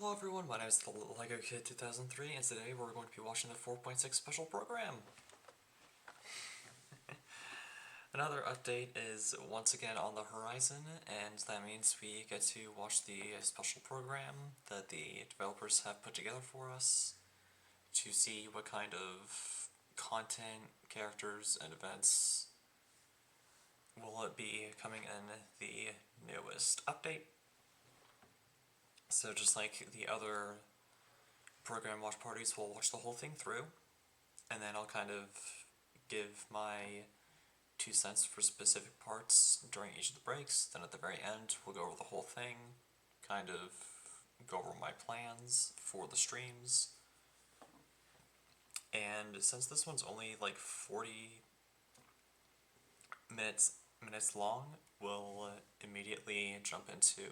Hello everyone, my name is the Lego Kid 2003, and today we're going to be watching the 4.6 special program. Another update is once again on the horizon, and that means we get to watch the special program that the developers have put together for us to see what kind of content, characters, and events will it be coming in the newest update. So just like the other program watch parties, we'll watch the whole thing through, and then I'll kind of give my 2 cents for specific parts during each of the breaks. Then at the very end, we'll go over the whole thing, kind of go over my plans for the streams. And since this one's only like 40 minutes long, we'll immediately jump into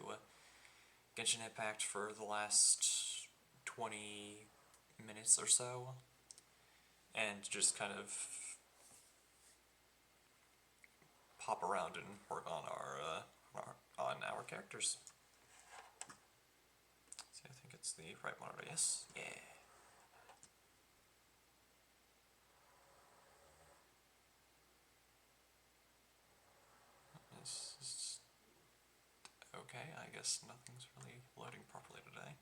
Genshin Impact for the last 20 minutes or so, and just kind of pop around and work on our characters. See, I think it's the right monitor. Yes, yeah. This is okay. I guess nothing's really loading properly today.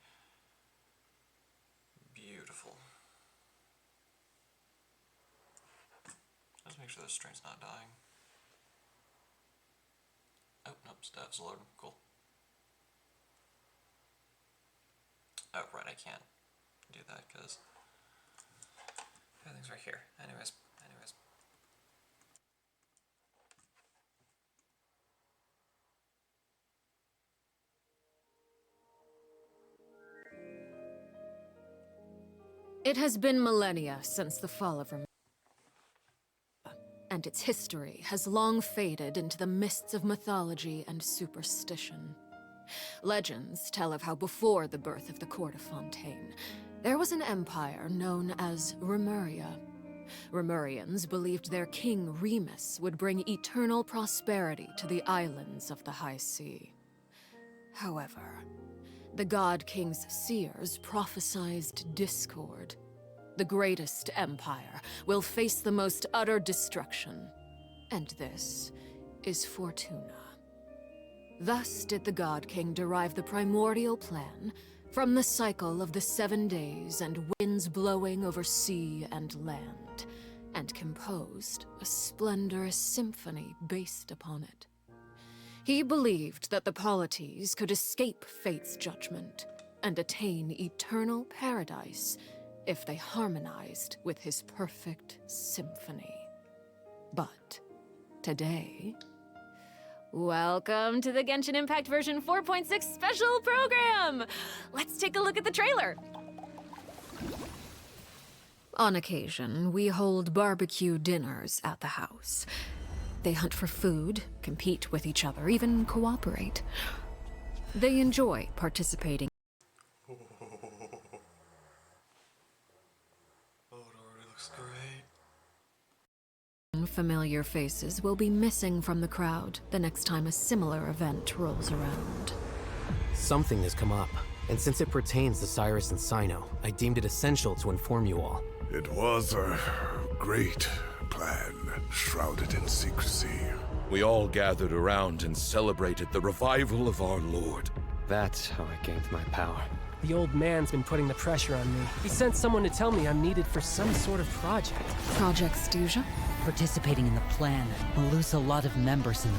Beautiful. Let's make sure this string's not dying. Oh, nope, stuff's loading. Cool. Oh, right, I can't do that because everything's right here. Anyways. It has been millennia since the fall of Rome, and its history has long faded into the mists of mythology and superstition. Legends tell of how before the birth of the court of Fontaine, there was an empire known as Remuria. Remurians believed their king Remus would bring eternal prosperity to the islands of the High Sea. However, the God King's seers prophesized discord. The greatest empire will face the most utter destruction, and this is Fortuna. Thus did the God King derive the primordial plan from the cycle of the 7 days and winds blowing over sea and land, and composed a splendorous symphony based upon it. He believed that the polities could escape fate's judgment and attain eternal paradise if they harmonized with his perfect symphony. But today... Welcome to the Genshin Impact version 4.6 special program! Let's take a look at the trailer! On occasion, we hold barbecue dinners at the house. They hunt for food, compete with each other, even cooperate. They enjoy participating. Oh, it already looks great. Familiar faces will be missing from the crowd the next time a similar event rolls around. Something has come up, and since it pertains to Cyrus and Sino, I deemed it essential to inform you all. It was a great plan, shrouded in secrecy. We all gathered around and celebrated the revival of our Lord. That's how I gained my power. The old man's been putting the pressure on me. He sent someone to tell me I'm needed for some sort of project. Project Stuja? Participating in the plan will lose a lot of members in...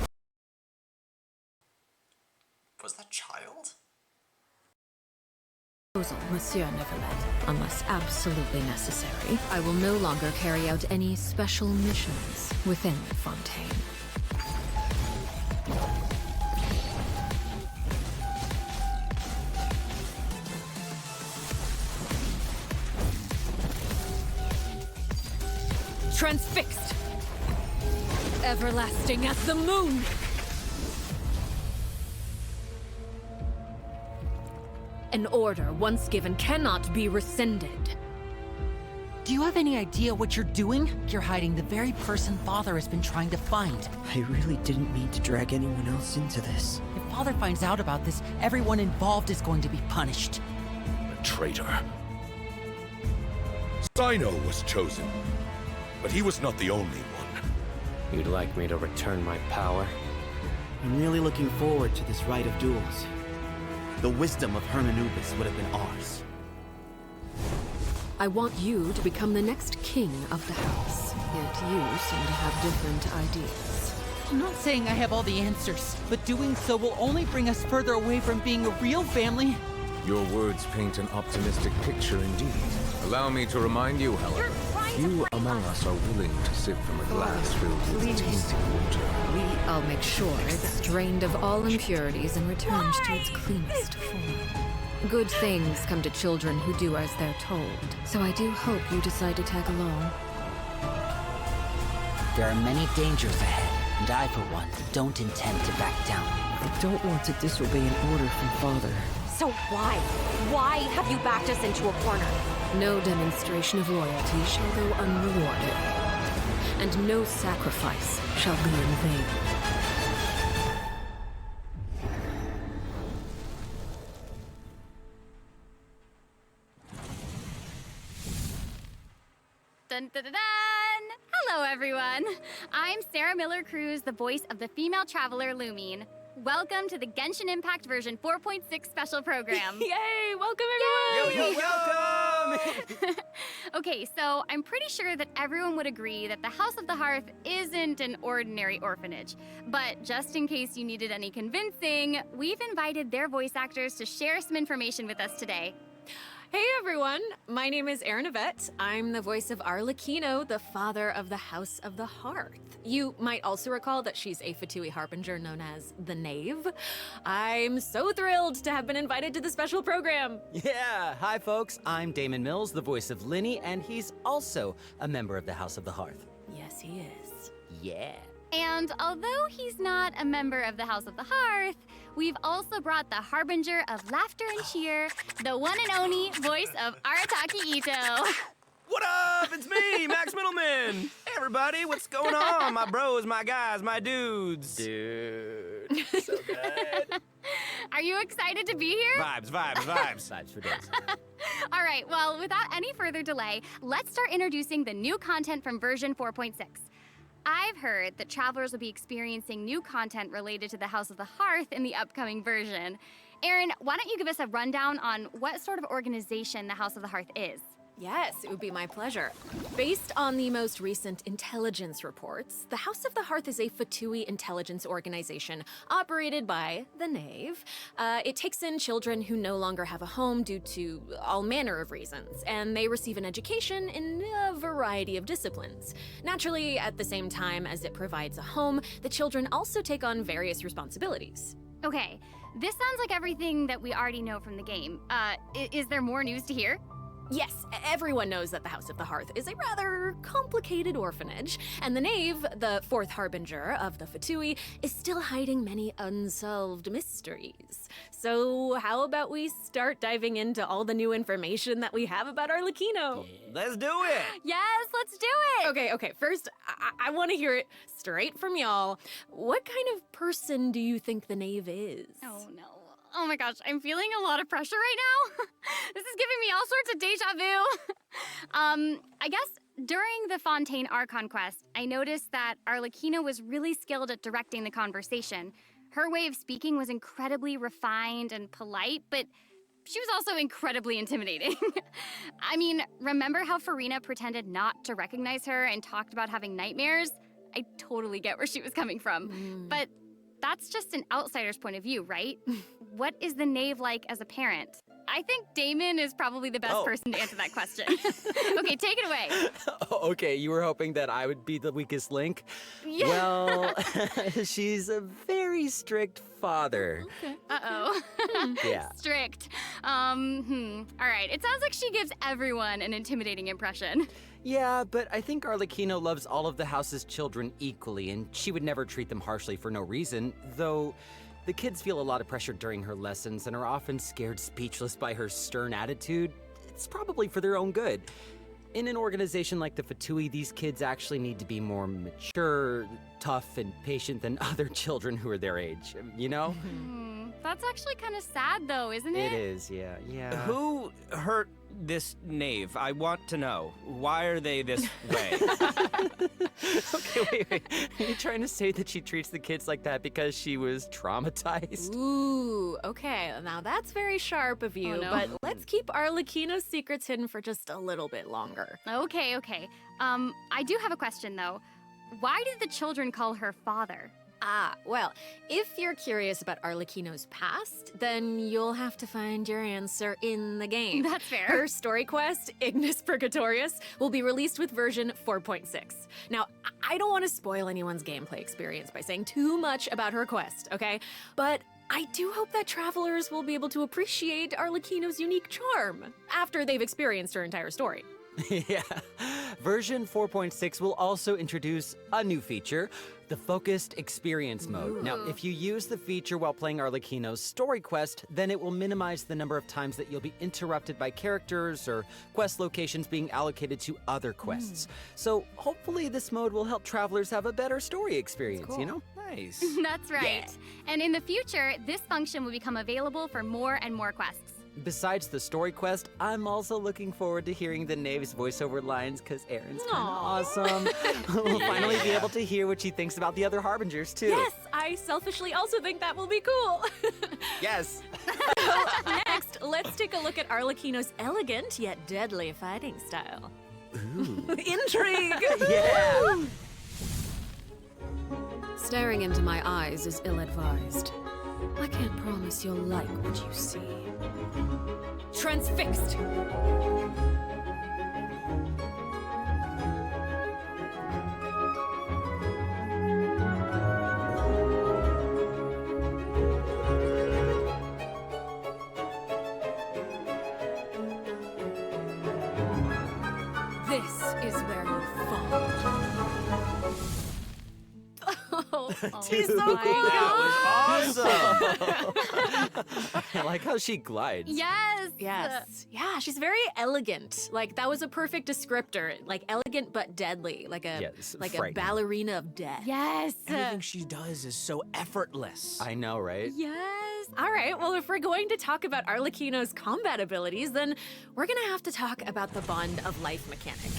Was that child? Monsieur Neverlet. Unless absolutely necessary, I will no longer carry out any special missions within Fontaine. Transfixed! Everlasting as the moon! An order once given cannot be rescinded. Do you have any idea what you're doing? You're hiding the very person Father has been trying to find. I really didn't mean to drag anyone else into this. If Father finds out about this, everyone involved is going to be punished. traitor. Sino was chosen, but he was not the only one. You'd like me to return my power? I'm really looking forward to this rite of duels. The wisdom of Hermanubis would have been ours. I want you to become the next king of the house. Yet you seem to have different ideas. I'm not saying I have all the answers, but doing so will only bring us further away from being a real family. Your words paint an optimistic picture indeed. Allow me to remind you, however, few among us are willing to sip from a glass filled with tainted water. I'll make sure it's drained of all impurities and returned to its cleanest form. Good things come to children who do as they're told, so I do hope you decide to tag along. There are many dangers ahead, and I, for one, don't intend to back down. I don't want to disobey an order from Father. So why? Why have you backed us into a corner? No demonstration of loyalty shall go unrewarded, and no sacrifice shall be in vain. Dun dun dun dun! Hello, everyone. I'm Sarah Miller-Cruz, the voice of the female traveler Lumine. Welcome to the Genshin Impact version 4.6 special program. Yay! Welcome, everyone! Yo, welcome! Okay, so I'm pretty sure that everyone would agree that the House of the Hearth isn't an ordinary orphanage. But just in case you needed any convincing, we've invited their voice actors to share some information with us today. Hey everyone, my name is Erin Yvette. I'm the voice of Arlecchino, the father of the House of the Hearth. You might also recall that she's a Fatui harbinger known as the Knave. I'm so thrilled to have been invited to the special program. Yeah, hi folks, I'm Damon Mills, the voice of Linny, and he's also a member of the House of the Hearth. Yes, he is. Yeah. And although he's not a member of the House of the Hearth, we've also brought the harbinger of laughter and cheer, the one and only voice of Arataki Ito. What up? It's me, Max Middleman. Hey, everybody, what's going on? My bros, my guys, my dudes. Dude, so good. Are you excited to be here? Vibes. Vibes for days. All right, well, without any further delay, let's start introducing the new content from version 4.6. I've heard that travelers will be experiencing new content related to the House of the Hearth in the upcoming version. Erin, why don't you give us a rundown on what sort of organization the House of the Hearth is? Yes, it would be my pleasure. Based on the most recent intelligence reports, the House of the Hearth is a Fatui intelligence organization operated by the Knave. It takes in children who no longer have a home due to all manner of reasons, and they receive an education in a variety of disciplines. Naturally, at the same time as it provides a home, the children also take on various responsibilities. Okay, this sounds like everything that we already know from the game. Is there more news to hear? Yes, everyone knows that the House of the Hearth is a rather complicated orphanage, and the Knave, the fourth harbinger of the Fatui, is still hiding many unsolved mysteries. So how about we start diving into all the new information that we have about Arlecchino? Let's do it. Yes, let's do it! Okay, first, I want to hear it straight from y'all. What kind of person do you think the Knave is? Oh no. Oh my gosh, I'm feeling a lot of pressure right now. This is giving me all sorts of deja vu. I guess during the Fontaine Archon quest, I noticed that Arlecchino was really skilled at directing the conversation. Her way of speaking was incredibly refined and polite, but she was also incredibly intimidating. I mean, remember how Farina pretended not to recognize her and talked about having nightmares? I totally get where she was coming from. But that's just an outsider's point of view, right? What is the Knave like as a parent? I think Damon is probably the best person to answer that question. Okay, take it away. Okay, you were hoping that I would be the weakest link? Yeah. Well, she's a very strict father. Okay. Uh-oh. Yeah. Strict. All right, it sounds like she gives everyone an intimidating impression. Yeah, but I think Arlecchino loves all of the house's children equally, and she would never treat them harshly for no reason, though the kids feel a lot of pressure during her lessons and are often scared speechless by her stern attitude. It's probably for their own good. In an organization like the Fatui, these kids actually need to be more mature, tough and patient than other children who are their age, you know? That's actually kind of sad, though, isn't it? It is, yeah. Who hurt this knave? I want to know. Why are they this way? Okay, wait. Are you trying to say that she treats the kids like that because she was traumatized? Ooh, okay. Now that's very sharp of you, Oh, no. but let's keep Arlecchino's secrets hidden for just a little bit longer. Okay. I do have a question, though. Why did the children call her father? Ah, well, if you're curious about Arlecchino's past, then you'll have to find your answer in the game. That's fair. Her story quest, Ignis Purgatorius, will be released with version 4.6. Now, I don't want to spoil anyone's gameplay experience by saying too much about her quest, okay? But I do hope that travelers will be able to appreciate Arlecchino's unique charm after they've experienced her entire story. Yeah. Version 4.6 will also introduce a new feature, the Focused Experience Mode. Now, if you use the feature while playing Arlecchino's story quest, then it will minimize the number of times that you'll be interrupted by characters or quest locations being allocated to other quests. So hopefully this mode will help travelers have a better story experience, you know? Nice. That's right. And in the future, this function will become available for more and more quests. Besides the story quest, I'm also looking forward to hearing the Knave's voiceover lines because Erin's kind of awesome. We'll finally be able to hear what she thinks about the other Harbingers, too. Yes, I selfishly also think that will be cool. Yes. Next, let's take a look at Arlecchino's elegant yet deadly fighting style. Ooh. Intrigue! Yeah! Staring into my eyes is ill-advised. I can't promise you'll like what you see. Transfixed! This is where you fall. She's so cool! That was awesome! I like how she glides. Yes! Yeah, she's very elegant. Like, that was a perfect descriptor. Like, elegant but deadly. Like a frightening. ballerina of death. Yes! Everything she does is so effortless. I know, right? Yes. All right, well, if we're going to talk about Arlecchino's combat abilities, then we're gonna have to talk about the Bond of Life mechanic.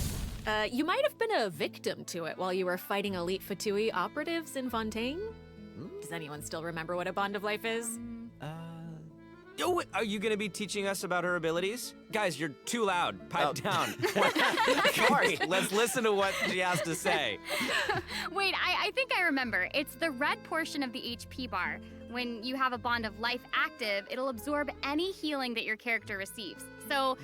You might have been a victim to it while you were fighting elite Fatui operatives in Fontaine. Does anyone still remember what a Bond of Life is? Oh, are you gonna be teaching us about her abilities? Guys, you're too loud. Pipe down. Sorry, let's listen to what she has to say. Wait, I think I remember. It's the red portion of the HP bar. When you have a Bond of Life active, it'll absorb any healing that your character receives. So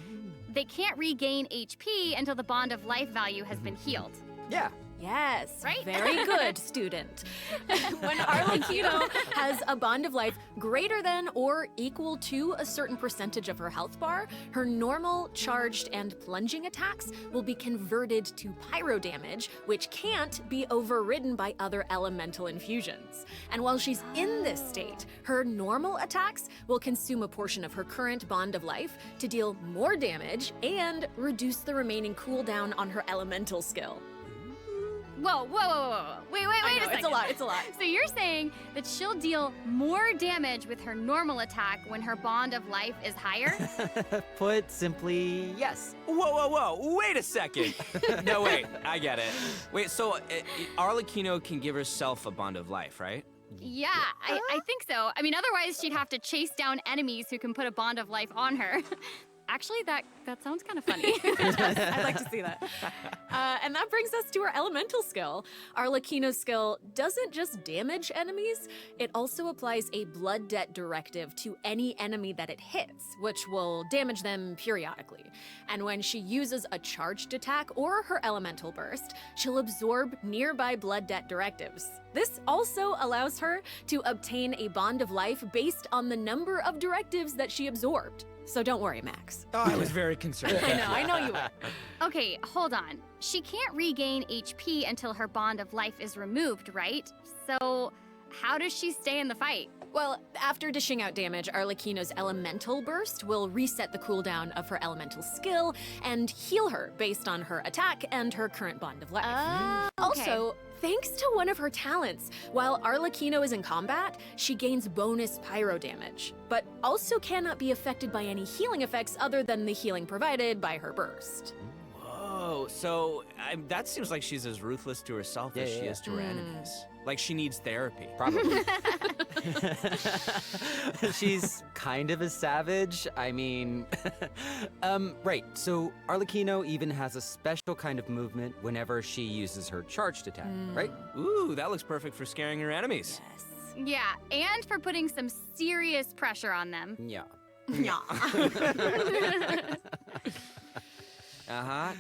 they can't regain HP until the Bond of Life value has been healed. Yeah. Yes, Right? very good, student. When Arlecchino has a Bond of Life greater than or equal to a certain percentage of her health bar, her normal, charged, and plunging attacks will be converted to pyro damage, which can't be overridden by other elemental infusions. And while she's in this state, her normal attacks will consume a portion of her current Bond of Life to deal more damage and reduce the remaining cooldown on her elemental skill. Whoa. Wait I a know, second. it's a lot. So you're saying that she'll deal more damage with her normal attack when her Bond of Life is higher? Put simply, yes. Whoa, wait a second. No, wait, I get it. Wait, so Arlecchino can give herself a Bond of Life, right? Yeah, I think so. I mean, otherwise she'd have to chase down enemies who can put a Bond of Life on her. Actually, that sounds kind of funny. I'd like to see that. And that brings us to our elemental skill. Arlecchino's skill doesn't just damage enemies, it also applies a blood debt directive to any enemy that it hits, which will damage them periodically. And when she uses a charged attack or her elemental burst, she'll absorb nearby blood debt directives. This also allows her to obtain a Bond of Life based on the number of directives that she absorbed. So don't worry, Max. Oh, I was very concerned. I know you were. Okay, hold on. She can't regain HP until her Bond of Life is removed, right? So how does she stay in the fight? Well, after dishing out damage, Arlecchino's elemental burst will reset the cooldown of her elemental skill and heal her based on her attack and her current Bond of Life. Okay. Also, Thanks to one of her talents, while Arlecchino is in combat, she gains bonus pyro damage, but also cannot be affected by any healing effects other than the healing provided by her burst. Whoa, so that seems like she's as ruthless to herself as she is to her enemies. Like she needs therapy. Probably. She's kind of a savage. I mean, right. So Arlecchino even has a special kind of movement whenever she uses her charged attack, right? Ooh, that looks perfect for scaring her enemies. Yeah, and for putting some serious pressure on them. Yeah. Yeah.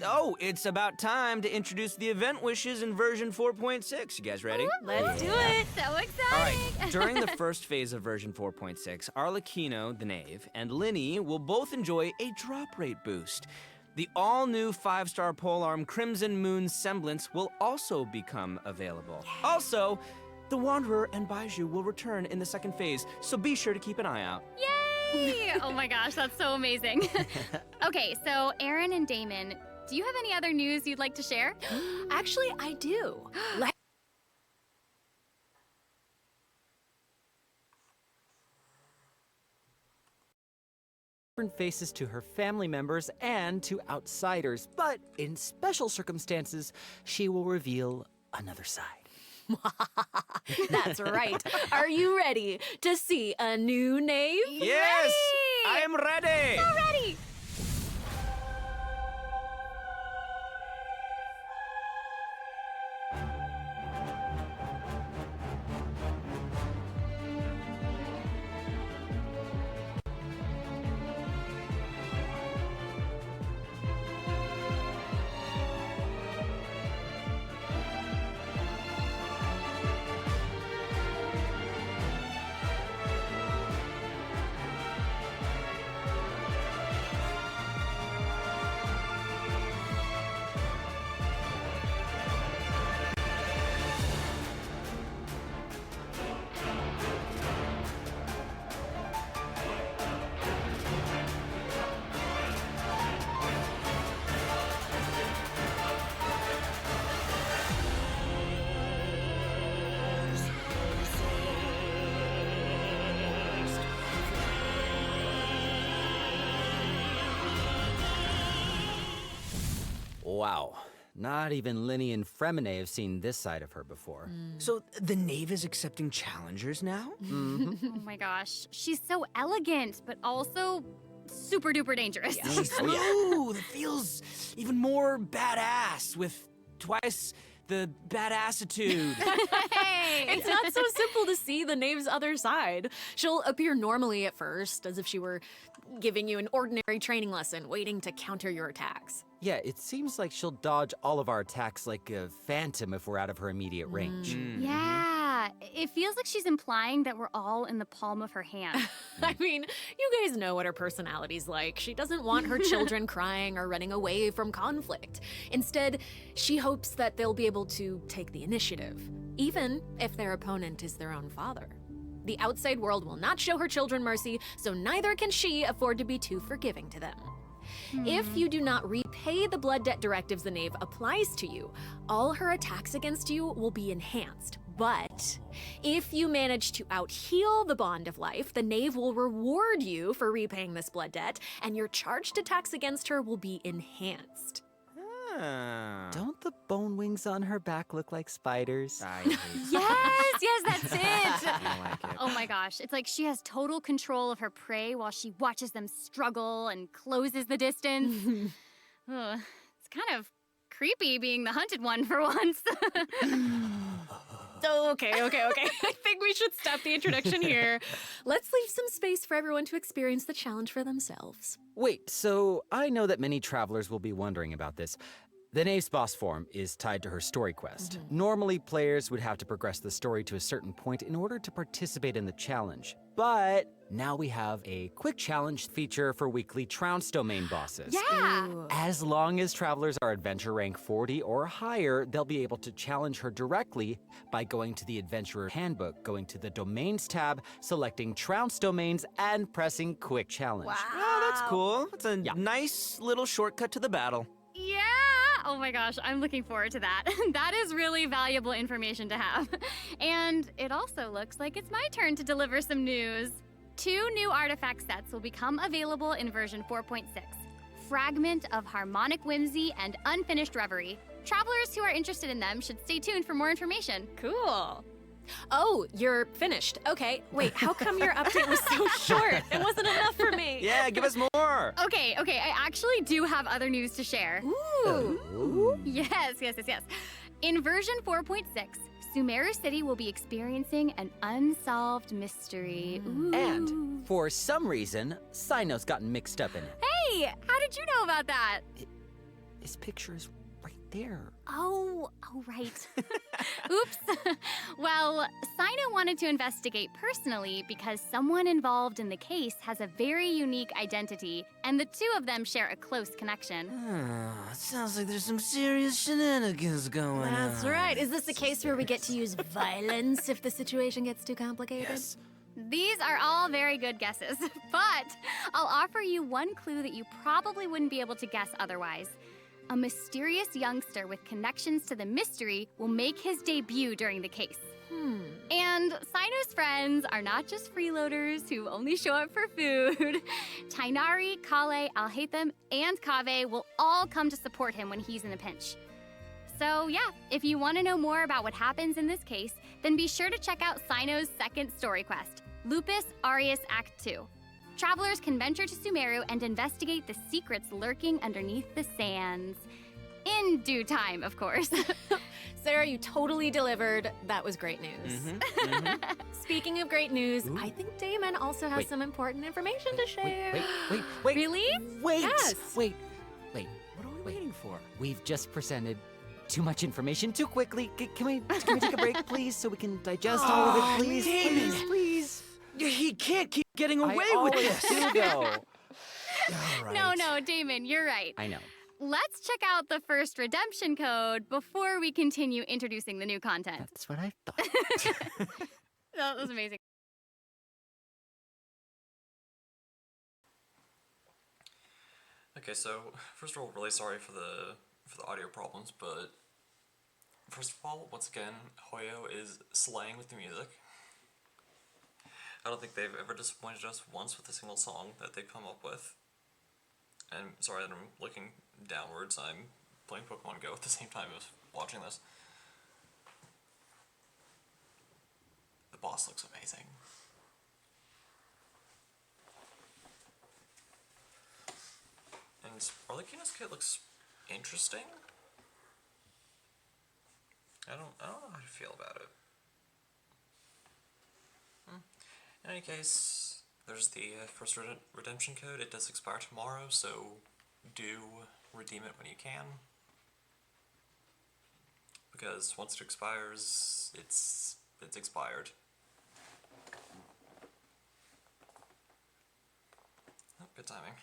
Oh, it's about time to introduce the event wishes in version 4.6. You guys ready? Let's do it. So exciting. All right. During the first phase of version 4.6, Arlecchino, the Knave, and Linny will both enjoy a drop rate boost. The all-new 5-star polearm Crimson Moon Semblance will also become available. Also, the Wanderer and Baiju will return in the second phase, so be sure to keep an eye out. Yay! Oh my gosh, that's so amazing. Okay, so Aaron and Damon, do you have any other news you'd like to share? Actually, I do. Different faces to her family members and to outsiders, but in special circumstances, she will reveal another side. That's right. Are you ready to see a new Knave? Yes! Ready! I am ready! So ready! Wow. Not even Linny and Fremine have seen this side of her before. So the Knave is accepting challengers now? Oh my gosh, she's so elegant, but also super duper dangerous. Smooth! It feels even more badass with twice the badassitude. Hey! It's not so simple to see the Knave's other side. She'll appear normally at first, as if she were giving you an ordinary training lesson, waiting to counter your attacks. Yeah, it seems like she'll dodge all of our attacks like a phantom if we're out of her immediate range. Yeah, it feels like she's implying that we're all in the palm of her hand. I mean, you guys know what her personality's like. She doesn't want her children crying or running away from conflict. Instead, she hopes that they'll be able to take the initiative, even if their opponent is their own father. The outside world will not show her children mercy, so neither can she afford to be too forgiving to them. If you do not repay the blood debt directives the Knave applies to you, all her attacks against you will be enhanced. But if you manage to out-heal the bond of life, the Knave will reward you for repaying this blood debt, and your charged attacks against her will be enhanced. Don't the bone wings on her back look like spiders? I hate Yes, that's it. I don't like it. Oh my gosh, it's like she has total control of her prey while she watches them struggle and closes the distance. Ugh, it's kind of creepy being the hunted one for once. Okay. I think we should stop the introduction here. Let's leave some space for everyone to experience the challenge for themselves. Wait, so I know that many travelers will be wondering about this. The Knave's boss form is tied to her story quest. Normally, players would have to progress the story to a certain point in order to participate in the challenge. But now we have a quick challenge feature for weekly Trounce domain bosses. Yeah. As long as travelers are adventure rank 40 or higher, they'll be able to challenge her directly by going to the Adventurer Handbook, going to the Domains tab, selecting Trounce domains, and pressing Quick Challenge. Wow. Oh, that's cool. It's a nice little shortcut to the battle. Yeah, Oh my gosh, I'm looking forward to that. That is really valuable information to have. And it also looks like it's my turn to deliver some news. 2 new artifact sets will become available in version 4.6. Fragment of Harmonic Whimsy and Unfinished Reverie. Travelers who are interested in them should stay tuned for more information. Cool. Oh, you're finished. Okay, wait, how come your update was so short? It wasn't enough for me. Yeah, give us more. Okay, I actually do have other news to share. Ooh. Yes. In version 4.6, Sumeru City will be experiencing an unsolved mystery. Ooh. And, for some reason, Sino's gotten mixed up in it. Hey, how did you know about that? His picture is right there. Oh, right. Oops. Well, Sino wanted to investigate personally because someone involved in the case has a very unique identity, and the 2 of them share a close connection. Sounds like there's some serious shenanigans going on. That's right. Is this a case where we get to use violence if the situation gets too complicated? Yes. These are all very good guesses, but I'll offer you one clue that you probably wouldn't be able to guess otherwise. A mysterious youngster with connections to the mystery will make his debut during the case. And Sino's friends are not just freeloaders who only show up for food. Tainari, Kale, Alhaitham, and Kaveh will all come to support him when he's in a pinch. So yeah, if you want to know more about what happens in this case, then be sure to check out Sino's second story quest, Lupus Aureus Act 2. Travelers can venture to Sumeru and investigate the secrets lurking underneath the sands. In due time, of course. Sarah, you totally delivered. That was great news. Speaking of great news, I think Damon also has some important information to share. Wait. Really? Wait. Yes. Wait. What are we waiting for? We've just presented too much information too quickly. Can we take a break, please, so we can digest all of it, please? Damon. Please. He can't keep getting away I with always this. do, though. All right. No, Damon, you're right. I know. Let's check out the first redemption code before we continue introducing the new content. That's what I thought. That was amazing. Okay, so first of all, really sorry for the audio problems, but first of all, once again, Hoyo is slaying with the music. I don't think they've ever disappointed us once with a single song that they've come up with. And sorry that I'm looking downwards, I'm playing Pokemon Go at the same time as watching this. The boss looks amazing. And Arlecchino's kit looks interesting. I don't know how to feel about it. In any case, there's the first redemption code. It does expire tomorrow, so do redeem it when you can. Because once it expires, it's expired. Oh, good timing.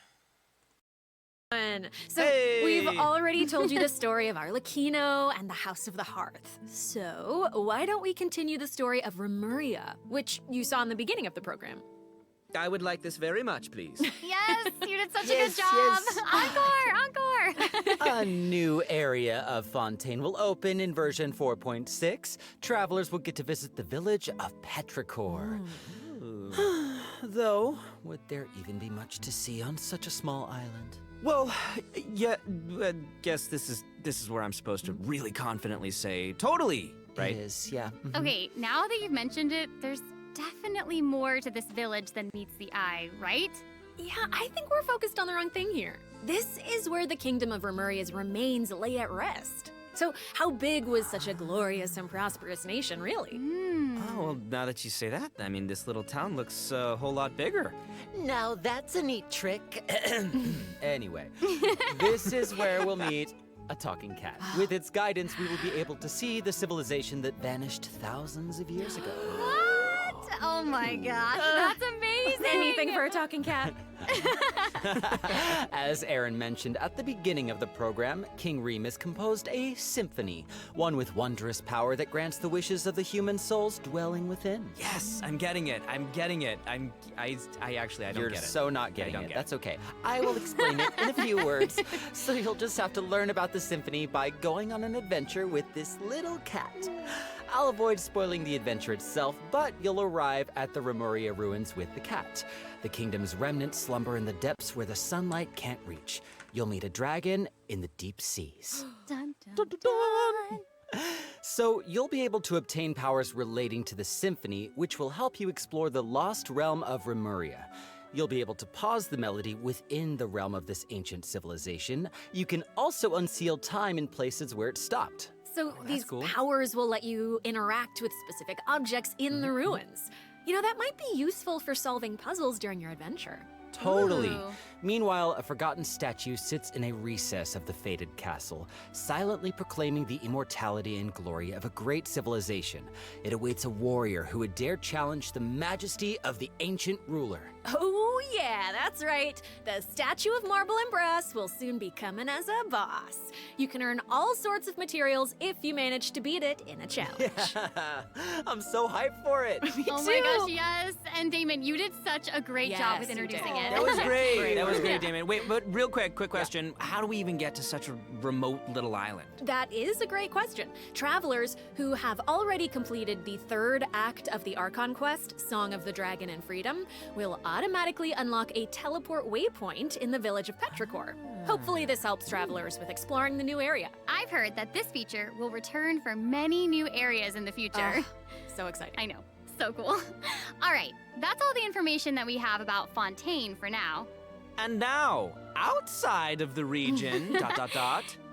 So we've already told you the story of Arlecchino and the House of the Hearth. So why don't we continue the story of Remuria, which you saw in the beginning of the program? I would like this very much, please. Yes, you did such a good job. Encore. A new area of Fontaine will open in version 4.6. Travelers will get to visit the village of Petrichor. Though, would there even be much to see on such a small island? Well, yeah, I guess this is where I'm supposed to really confidently say totally, right? It is, yeah. Okay, now that you've mentioned it, there's definitely more to this village than meets the eye, right? Yeah, I think we're focused on the wrong thing here. This is where the kingdom of Remuria's remains lay at rest. So how big was such a glorious and prosperous nation, really? Oh, well, now that you say that, I mean, this little town looks a whole lot bigger. Now that's a neat trick. Anyway, this is where we'll meet a talking cat. With its guidance, we will be able to see the civilization that vanished thousands of years ago. What? Oh my gosh, that's amazing! Anything for a talking cat. As Aaron mentioned at the beginning of the program, King Remus composed a symphony, one with wondrous power that grants the wishes of the human souls dwelling within. Yes, I'm getting it. I don't You're get it. so not getting don't it. get That's okay. I will explain it in a few words. So you'll just have to learn about the symphony by going on an adventure with this little cat. I'll avoid spoiling the adventure itself, but you'll arrive at the Remuria ruins with the cat. The kingdom's remnants slumber in the depths where the sunlight can't reach. You'll meet a dragon in the deep seas. Dun, dun, dun. So you'll be able to obtain powers relating to the symphony, which will help you explore the lost realm of Remuria. You'll be able to pause the melody within the realm of this ancient civilization. You can also unseal time in places where it stopped. So these cool. powers will let you interact with specific objects in the ruins. You know, that might be useful for solving puzzles during your adventure. Totally. Ooh. Meanwhile, a forgotten statue sits in a recess of the fated castle, silently proclaiming the immortality and glory of a great civilization. It awaits a warrior who would dare challenge the majesty of the ancient ruler. Oh, yeah, that's right. The statue of marble and brass will soon be coming as a boss. You can earn all sorts of materials if you manage to beat it in a challenge. I'm so hyped for it. Oh my gosh, yes. And Damon, you did such a great job with Yes, you introducing did. it. That was great. Great That was work. great, Damon. Wait, but real quick question. How do we even get to such a remote little island? That is a great question. Travelers who have already completed the third act of the Archon quest, Song of the Dragon and Freedom, will automatically unlock a teleport waypoint in the village of Petrichor. Hopefully this helps travelers with exploring the new area. I've heard that this feature will return for many new areas in the future. So exciting. I know. So cool. All right, that's all the information that we have about Fontaine for now. And now, outside of the region, ...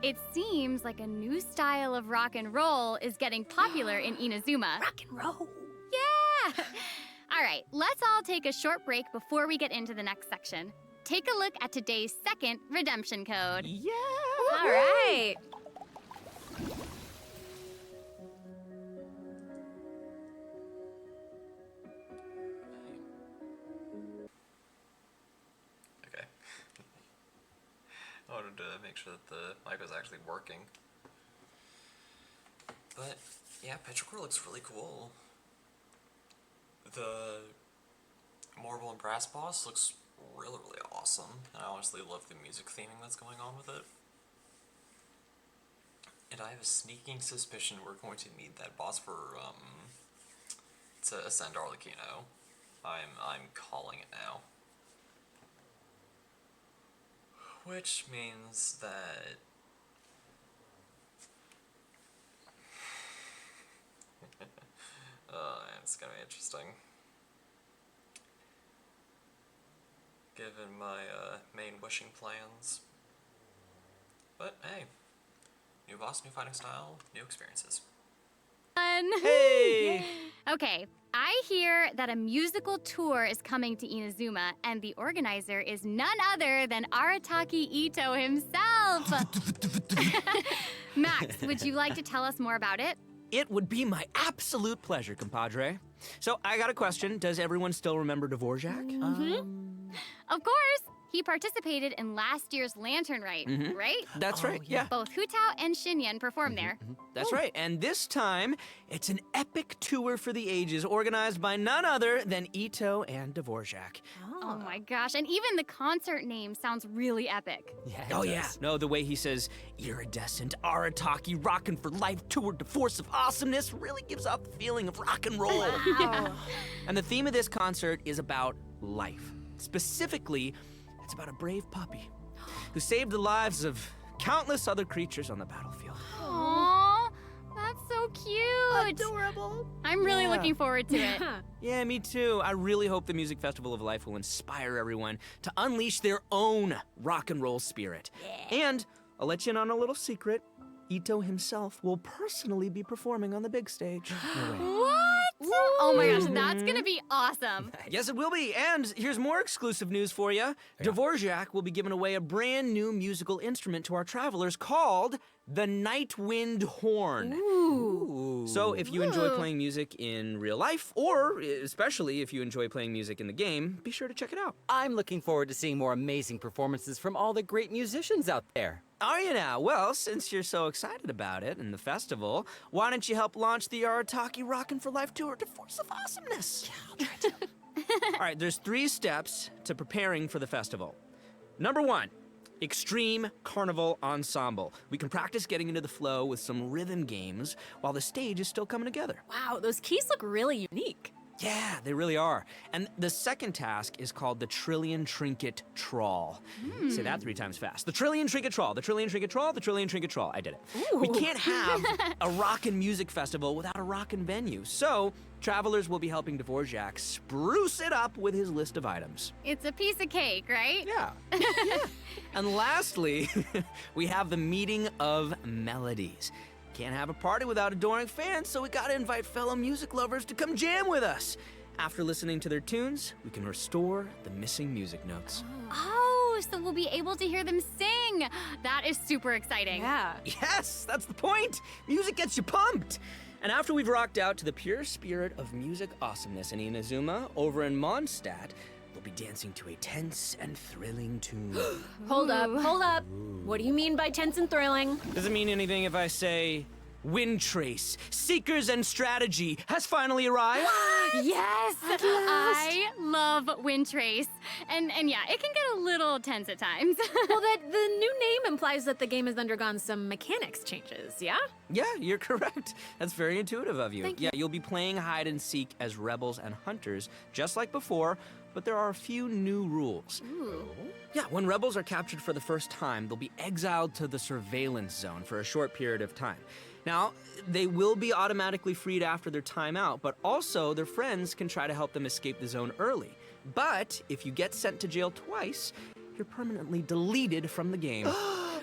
It seems like a new style of rock and roll is getting popular in Inazuma. Rock and roll. Yeah! All right, let's all take a short break before we get into the next section. Take a look at today's second redemption code. Yeah! All right. Okay. I wanted to make sure that the mic was actually working. But, yeah, Petrichor looks really cool. The marble and brass boss looks really, really awesome. And I honestly love the music theming that's going on with it. And I have a sneaking suspicion we're going to need that boss for, to ascend Arlecchino. I'm calling it now. Which means that... it's gonna be interesting. Given my, main wishing plans. But, hey. New boss, new fighting style, new experiences. Fun. Hey! Okay, I hear that a musical tour is coming to Inazuma, and the organizer is none other than Arataki Ito himself. Max, would you like to tell us more about it? It would be my absolute pleasure, compadre. So, I got a question. Does everyone still remember Dvorak? Of course. He participated in last year's Lantern Rite, right? That's right, yeah. Both Hu Tao and Xinyan performed there. That's right, and this time, it's an epic tour for the ages organized by none other than Ito and Dvorak. Oh my gosh, and even the concert name sounds really epic. Oh yeah, no, the way he says, iridescent, Arataki, rockin' for life, tour de force of awesomeness really gives off the feeling of rock and roll. And the theme of this concert is about life. Specifically, it's about a brave puppy who saved the lives of countless other creatures on the battlefield. Aww, that's so cute. Adorable. I'm really looking forward to it. Yeah, me too. I really hope the Music Festival of Life will inspire everyone to unleash their own rock and roll spirit. And I'll let you in on a little secret. Ito himself will personally be performing on the big stage. What? Oh my gosh, that's gonna be awesome. Yes, it will be. And here's more exclusive news for you. Dvorak will be giving away a brand new musical instrument to our travelers called the Nightwind Horn. Ooh. So if you enjoy playing music in real life, or especially if you enjoy playing music in the game, be sure to check it out. I'm looking forward to seeing more amazing performances from all the great musicians out there. Are you now? Well, since you're so excited about it and the festival, why don't you help launch the Arataki Rockin' for Life Tour to Force of Awesomeness? Yeah, I'll try to. All right, there's 3 steps to preparing for the festival. Number 1, Extreme Carnival Ensemble. We can practice getting into the flow with some rhythm games while the stage is still coming together. Wow, those keys look really unique. Yeah, they really are. And the second task is called the Trillion Trinket Trawl. Say that 3 times fast. The Trillion Trinket Trawl, the Trillion Trinket Trawl, the Trillion Trinket Trawl. I did it. Ooh. We can't have a rockin' music festival without a rockin' venue. So, travelers will be helping Dvorak spruce it up with his list of items. It's a piece of cake, right? Yeah. And lastly, we have the Meeting of Melodies. Can't have a party without adoring fans, so we gotta invite fellow music lovers to come jam with us. After listening to their tunes, we can restore the missing music notes. Oh, so we'll be able to hear them sing. That is super exciting. Yeah. Yes, that's the point. Music gets you pumped. And after we've rocked out to the pure spirit of music awesomeness in Inazuma, over in Mondstadt, we'll be dancing to a tense and thrilling tune. Hold up. What do you mean by tense and thrilling? Does it mean anything if I say, Wind Trace, Seekers and Strategy has finally arrived? Yes! I love Wind Trace. And yeah, it can get a little tense at times. Well, the new name implies that the game has undergone some mechanics changes, yeah? Yeah, you're correct. That's very intuitive of you. Thank you. Yeah, you'll be playing hide and seek as rebels and hunters, just like before, but there are a few new rules. Ooh. Yeah, when rebels are captured for the first time, they'll be exiled to the surveillance zone for a short period of time. Now, they will be automatically freed after their time out, but also their friends can try to help them escape the zone early. But if you get sent to jail twice, you're permanently deleted from the game.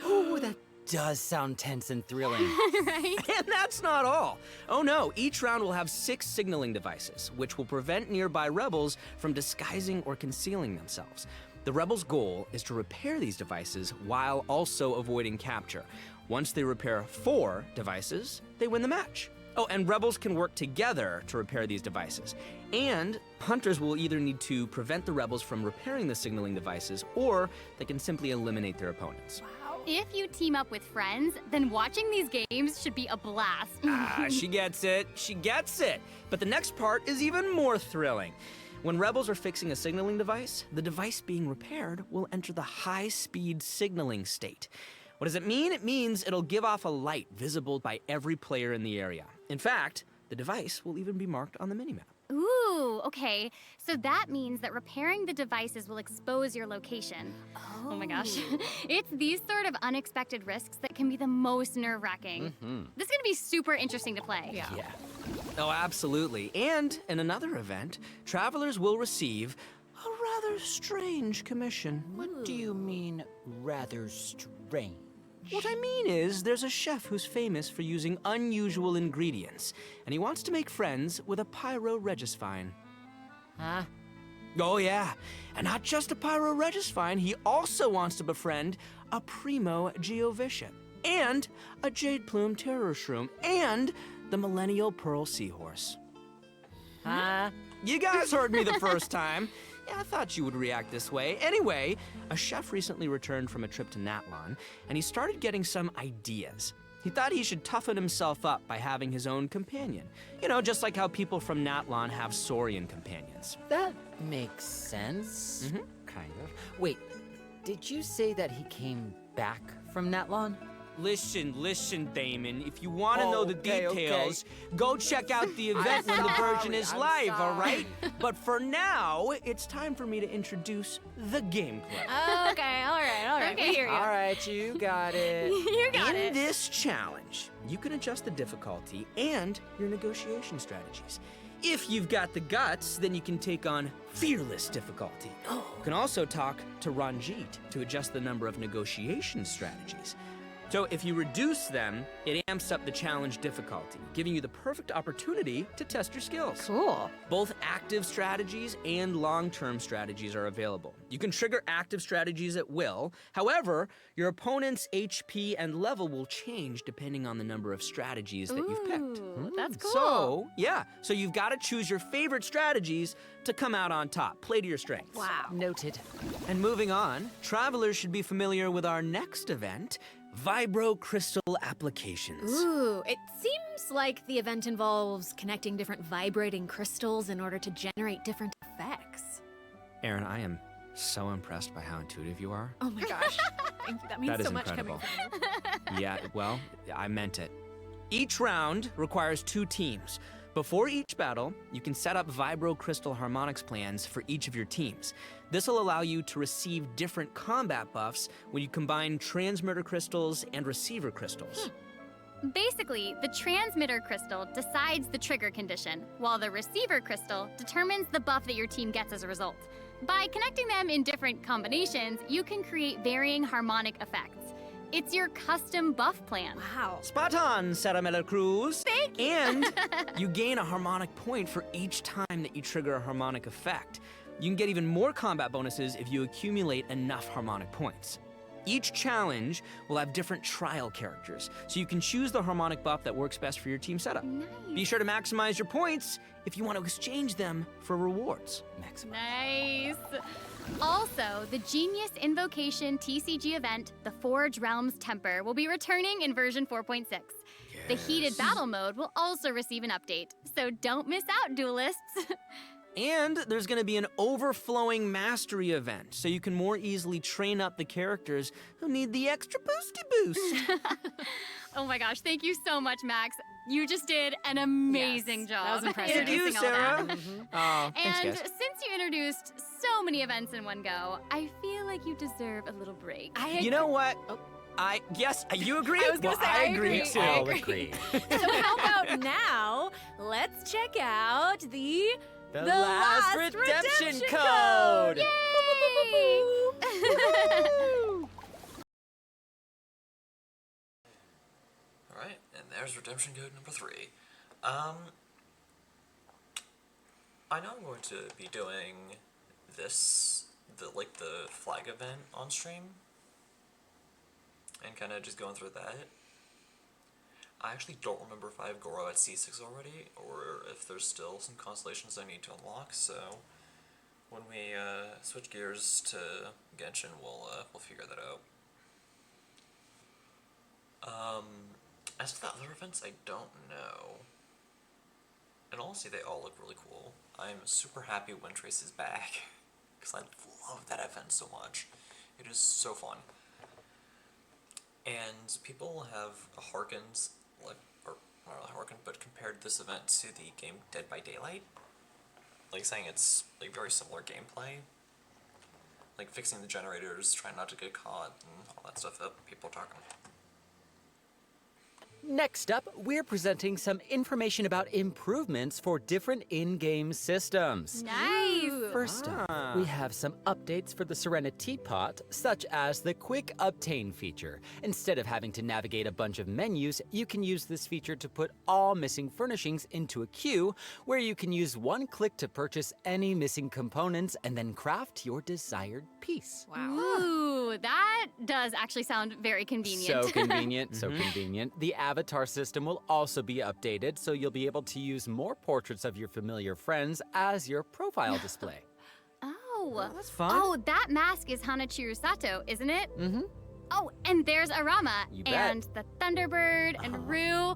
Ooh, that does sound tense and thrilling. Right? And that's not all. Oh no, each round will have 6 signaling devices, which will prevent nearby rebels from disguising or concealing themselves. The rebels' goal is to repair these devices while also avoiding capture. Once they repair 4 devices, they win the match. Oh, and rebels can work together to repair these devices. And hunters will either need to prevent the rebels from repairing the signaling devices, or they can simply eliminate their opponents. If you team up with friends, then watching these games should be a blast. She gets it. She gets it. But the next part is even more thrilling. When rebels are fixing a signaling device, the device being repaired will enter the high-speed signaling state. What does it mean? It means it'll give off a light visible by every player in the area. In fact, the device will even be marked on the minimap. Ooh, okay. So that means that repairing the devices will expose your location. Oh my gosh. It's these sort of unexpected risks that can be the most nerve-wracking. This is gonna be super interesting to play. Yeah. Oh, absolutely. And in another event, travelers will receive a rather strange commission. What do you mean, rather strange? What I mean is, there's a chef who's famous for using unusual ingredients, and he wants to make friends with a Pyro Regisvine. Huh? Oh yeah, and not just a Pyro Regisvine, he also wants to befriend a Primo Geovicia, and a Jade Plume Terror Shroom, and the Millennial Pearl Seahorse. Huh? You guys heard me the first time. Yeah, I thought you would react this way. Anyway, a chef recently returned from a trip to Natlon, and he started getting some ideas. He thought he should toughen himself up by having his own companion. You know, just like how people from Natlon have Saurian companions. That makes sense. Kind of. Wait, did you say that he came back from Natlon? Listen, Damon. If you want to know the details, go check out the event when the version is live, all right? But for now, it's time for me to introduce the gameplay. Okay, all right. Okay. We hear you. All right, you got it. You got In it. this challenge, you can adjust the difficulty and your negotiation strategies. If you've got the guts, then you can take on fearless difficulty. You can also talk to Ranjit to adjust the number of negotiation strategies. So if you reduce them, it amps up the challenge difficulty, giving you the perfect opportunity to test your skills. Cool. Both active strategies and long-term strategies are available. You can trigger active strategies at will. However, your opponent's HP and level will change depending on the number of strategies that you've picked. That's cool. So you've got to choose your favorite strategies to come out on top. Play to your strengths. Wow. Noted. And moving on, travelers should be familiar with our next event, Vibro Crystal Applications. Ooh, it seems like the event involves connecting different vibrating crystals in order to generate different effects. Aaron, I am so impressed by how intuitive you are. Oh my gosh. Thank you. That means That is so much incredible. coming from you. Yeah, well, I meant it. Each round requires 2 teams. Before each battle, you can set up Vibro Crystal Harmonics plans for each of your teams. This will allow you to receive different combat buffs when you combine transmitter crystals and receiver crystals. Basically, the transmitter crystal decides the trigger condition, while the receiver crystal determines the buff that your team gets as a result. By connecting them in different combinations, you can create varying harmonic effects. It's your custom buff plan. Wow. Spot on, Sarah Miller Cruz. Thank you. And you gain a harmonic point for each time that you trigger a harmonic effect. You can get even more combat bonuses if you accumulate enough harmonic points. Each challenge will have different trial characters, so you can choose the harmonic buff that works best for your team setup. Nice. Be sure to maximize your points if you want to exchange them for rewards. Nice. Also, the Genius Invocation TCG event, the Forge Realms Temper, will be returning in version 4.6. The Heated Battle mode will also receive an update, so don't miss out, duelists. And there's going to be an overflowing mastery event, so you can more easily train up the characters who need the extra boosty boost. Oh my gosh, thank you so much, Max. You just did an amazing job. That was impressive. Thank you, introducing all Sarah. that. Oh, thanks, And guys. since you introduced so many events in one go, I feel like you deserve a little break. You know what? Yes, you agree? I was gonna say, I agree. too. I agree. So how about now, let's check out the last redemption code. Yay! Alright, and there's redemption code number 3. I know I'm going to be doing this, the flag event on stream, and kind of just going through that. I actually don't remember if I have Goro at C6 already, or if there's still some constellations I need to unlock, so when we switch gears to Genshin, we'll figure that out. As to the other events, I don't know. And honestly, they all look really cool. I'm super happy Windtrace is back, because I love that event so much. It is so fun. And people have hearkened, or not really hearkened, but compared this event to the game Dead by Daylight. Like saying it's like very similar gameplay. Like fixing the generators, trying not to get caught, and all that stuff that people are talking. Next up, we're presenting some information about improvements for different in-game systems. Nice! First up, we have some updates for the Serenity Pot, such as the Quick Obtain feature. Instead of having to navigate a bunch of menus, you can use this feature to put all missing furnishings into a queue, where you can use one click to purchase any missing components and then craft your desired piece. Wow. Ooh, that does actually sound very convenient. So convenient, so convenient. The avatar system will also be updated, so you'll be able to use more portraits of your familiar friends as your profile display. Oh, that's fun. Oh, that mask is Hanachiru Sato, isn't it? Mm-hmm. Oh, and there's Arama, You bet. and the Thunderbird, and Rue,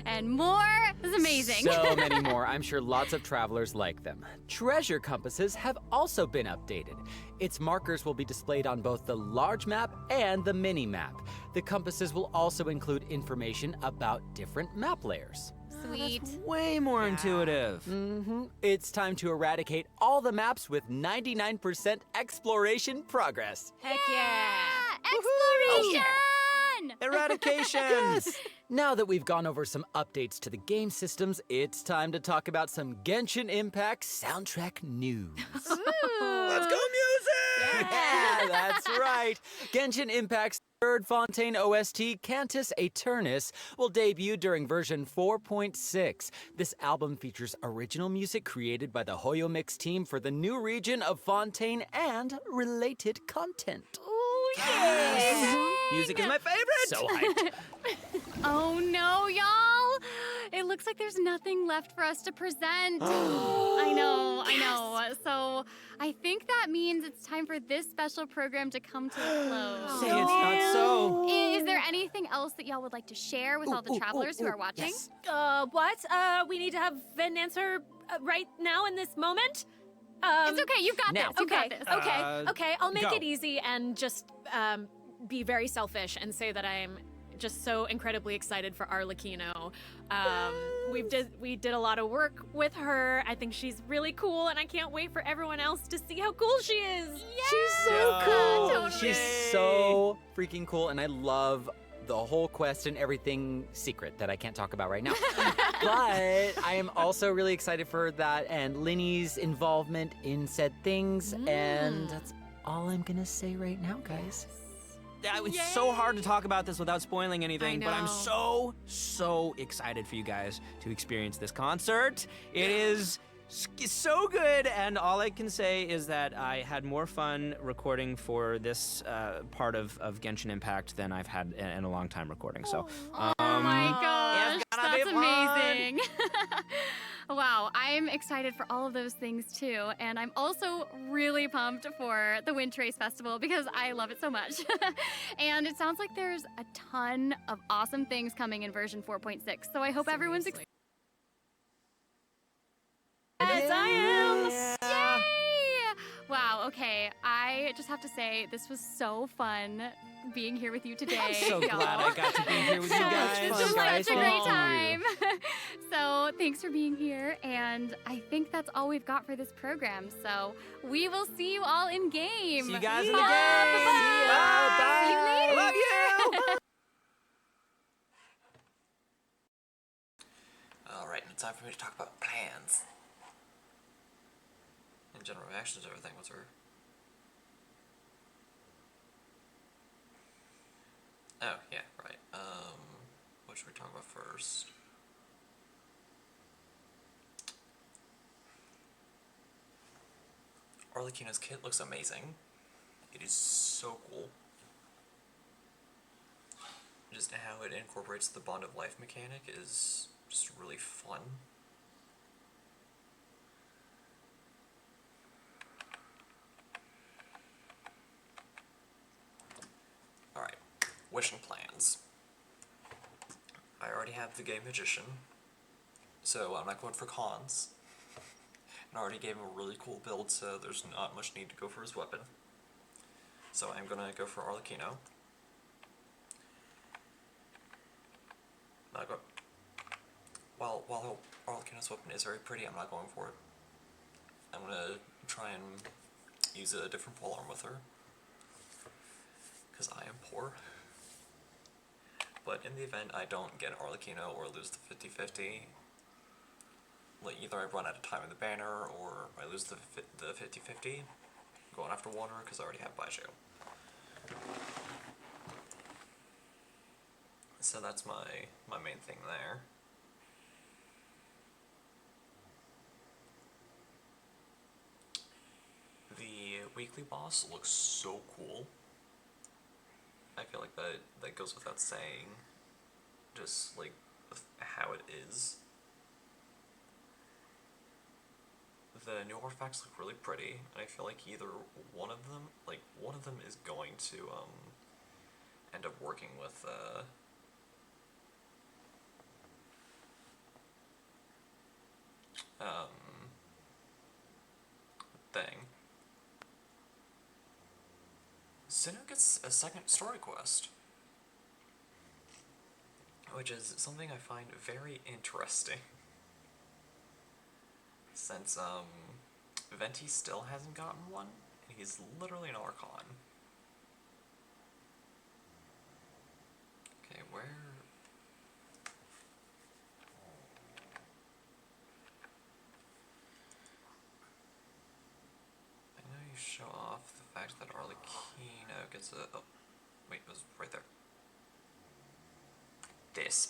and more. This is amazing. So many more. I'm sure lots of travelers like them. Treasure compasses have also been updated. Its markers will be displayed on both the large map and the mini map. The compasses will also include information about different map layers. Sweet. Way more intuitive. Mm-hmm. It's time to eradicate all the maps with 99% exploration progress. Heck yeah! Exploration! Eradication! Yes! Now that we've gone over some updates to the game systems, it's time to talk about some Genshin Impact soundtrack news. Let's go music! Yeah! That's right. Genshin Impact's third Fontaine OST, Cantus Aeternus, will debut during version 4.6. This album features original music created by the Hoyo Mix team for the new region of Fontaine and related content. Ooh, yeah! Music is my favorite! So hyped. Oh no, y'all! It looks like there's nothing left for us to present. I know. So I think that means it's time for this special program to come to a close. Say it's not so. Is there anything else that y'all would like to share with all the travelers who are watching? Yes. What? We need to have an answer right now in this moment? It's okay, you've got now. this. You got this. Okay, I'll make go. it easy and just be very selfish and say that I'm just so incredibly excited for Arlecchino. We did a lot of work with her. I think she's really cool, and I can't wait for everyone else to see how cool she is. She's so cool. Totally. She's so freaking cool, and I love the whole quest and everything secret that I can't talk about right now. But I am also really excited for that and Linny's involvement in said things, and that's all I'm gonna say right now, guys. It's so hard to talk about this without spoiling anything, but I'm know. so excited for you guys to experience this concert. It is so good, and all I can say is that I had more fun recording for this part of Genshin Impact than I've had in a long time recording. So, Oh my gosh, it's gonna be that's fun. amazing. Wow, I'm excited for all of those things too, and I'm also really pumped for the Wind Trace Festival because I love it so much. And it sounds like there's a ton of awesome things coming in version 4.6, so I hope everyone's excited. Yes, I am. Yay! Wow, okay, I just have to say, this was so fun being here with you today. I'm so y'all. glad I got to be here with you guys. This was such a great time. So thanks for being here, and I think that's all we've got for this program. So we will see you all in game. See you guys in the Bye. game. Bye. Bye. See you later. Love you. All right, and it's time for me to talk about plans. And general reactions to everything. What's her? Oh, yeah, right. What should we talk about first? Arlecchino's kit looks amazing. It is so cool. Just how it incorporates the Bond of Life mechanic is just really fun. Alright, wishing plans. I already have the Game Magician, so I'm not going for cons. And I already gave him a really cool build, so there's not much need to go for his weapon. So I'm gonna go for Arlecchino. Not go. While Arlecchino's weapon is very pretty, I'm not going for it. I'm gonna try and use a different polearm with her, because I am poor. But in the event I don't get Arlecchino or lose the 50-50, like either I run out of time in the banner or I lose the 50-50, going after Wanderer because I already have Baiju. So that's my main thing there. The weekly boss looks so cool. I feel like that goes without saying, just like how it is. The new artifacts look really pretty, and I feel like either one of them is going to end up working with thing. Sinnoh gets a second story quest, which is something I find very interesting. Since Venti still hasn't gotten one, and he's literally an Archon. Okay, where? I know you show off the fact that Arlecchino it's a... Oh, wait, it was right there.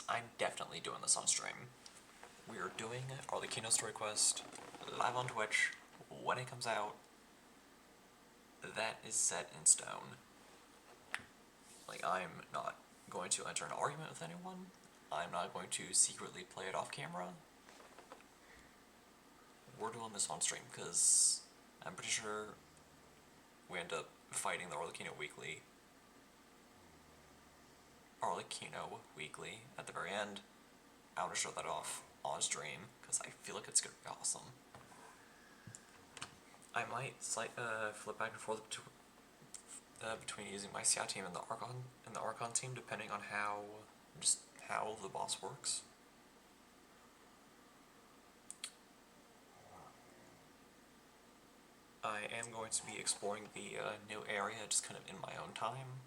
I'm definitely doing this on stream. We are doing Arlecchino Story Quest live on Twitch when it comes out. That is set in stone. Like, I'm not going to enter an argument with anyone. I'm not going to secretly play it off camera. We're doing this on stream because I'm pretty sure we end up fighting the Arlecchino Weekly at the very end. I want to show that off on stream because I feel like it's gonna be awesome. I might flip back and forth between using my CI team and the Archon team, depending on how the boss works. I am going to be exploring the new area just kind of in my own time,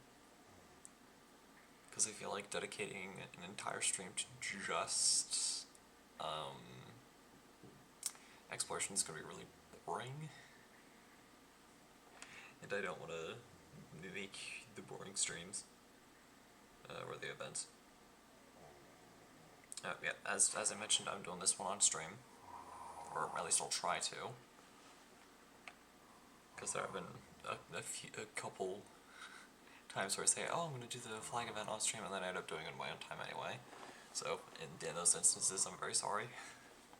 because I feel like dedicating an entire stream to just exploration is going to be really boring, and I don't want to make the boring streams or the events. Yeah, as I mentioned, I'm doing this one on stream, or at least I'll try to, because there have been a couple times where I say, oh, I'm going to do the flag event on stream, and then I end up doing it in my own time anyway. So in those instances, I'm very sorry,